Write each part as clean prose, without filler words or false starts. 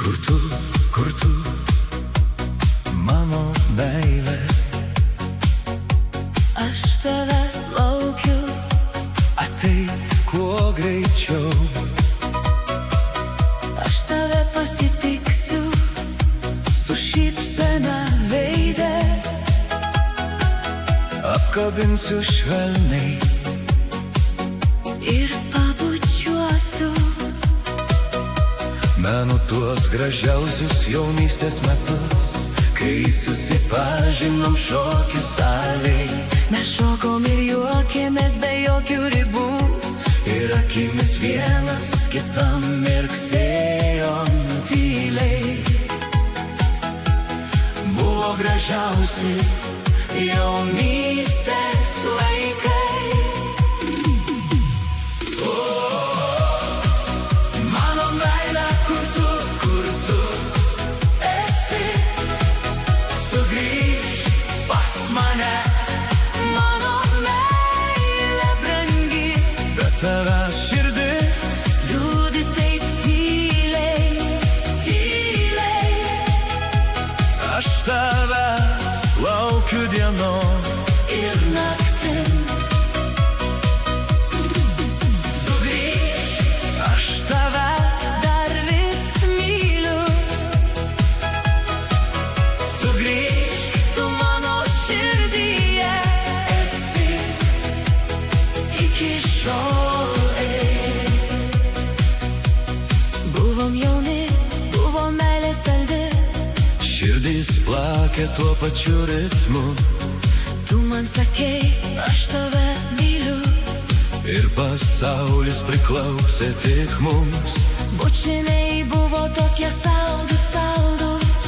kur tu, mano meilė? Aš tavęs laukiu, Ateik kuo greičiau. aš tave pasitiksiu su šypsena veide. Apkabinsiu švelniai Ir pabučiuosiu, menu tuos gražiausius jaunystės metus, kai susipažinom šokių salėj. mes šokom ir juokėmės be jokių ribų. Ir akimis vienas kitam mirksėjom tyliai. Buvo gražiausi jaunystės laikai. Mano meilė, kur tu esi? Sugrįžk pas mane. Mano meilė brangi, Bet tavęs širdis liūdi taip tyliai, tyliai. Aš tavęs laukiu dienom Ir naktim sugrįžk. Aš tave dar vis myliu. sugrįžk. Tu mano širdyje Esi iki šiol. buvom jauni, buvo meilė saldi. Širdys plakė tuo pačiu ritmu. Tu man sakei, aš tave myliu. Ir pasaulis priklausė tik mums. Bučiniai buvo tokie saldus, saldus.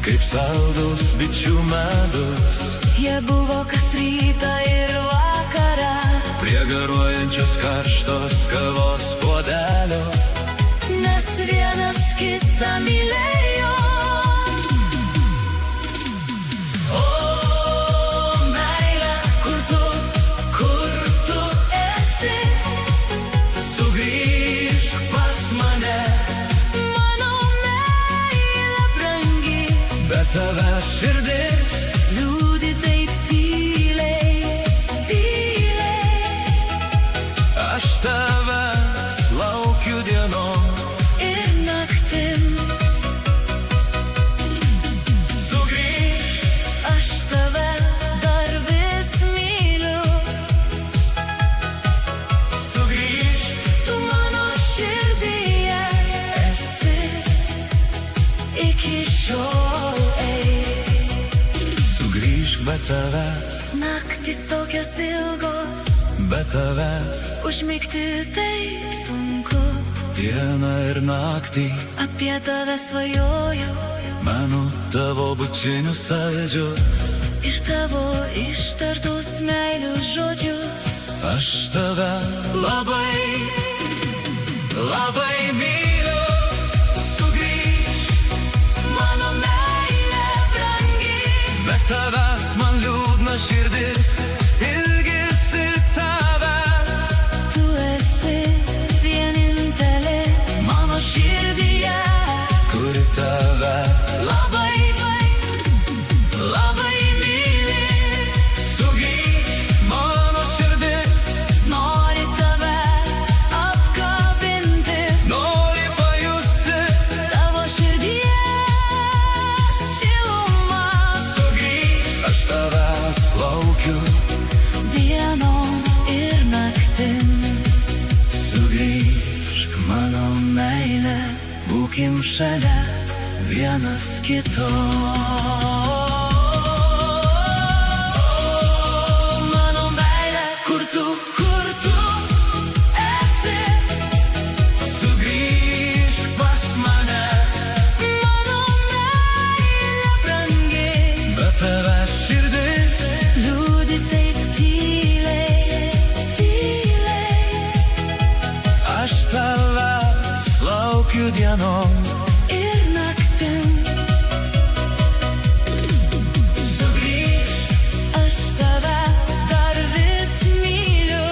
Kaip saldus bičių medus. Jie buvo kas rytą ir vakarą. Prie garuojančios karštos kavos puodelio. Nes vienas kitą mylėjo. O meilė, kur tu esi? Sugrįžk pas mane. Mano meilė brangi, Bet tavęs širdis liūdi taip tyliai, tyliai. aš tavęs laukiu dienom. Ir naktim Sugrįžk. aš tave dar vis myliu. Sugrįžk. Tu mano širdyje esi iki šiol. Sugrįžk be tavęs, Naktis tokios ilgos, be tavęs. užmigti taip sunku. Dieną ir naktį Apie tave svajoju menu tavo bučinius saldžius. ir tavo ištartus meilius žodžius. Aš tave labai, labai myliu. Sugrįžk. Mano meilė brangi, Bet tavęs man liūdna širdis. Ilgisi tavęs. tu esi vienintelė mano širdyje. Kuri tave Labai, labai myli. sugrįžk. Mano širdis Nori tave apkabinti. nori pajusti. Tavo širdies šilumą. Sugrįžk. Aš tavęs laukiu. Dienom ir naktim Sugrįžk, mano meilė. Būkim šalia vienas kito. mano meilė, kur tu esi? Sugrįžk pas mane. Mano meilė brangi, Bet tavęs širdis liūdi taip tyliai, tyliai. aš tavęs laukiu dienom. Ir naktim Sugrįžk. aš tave dar vis myliu.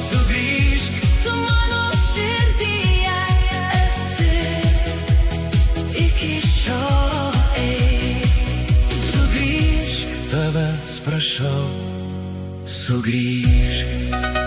Sugrįžk. Tu mano širdyje esi tavęs prašau, sugrįžk.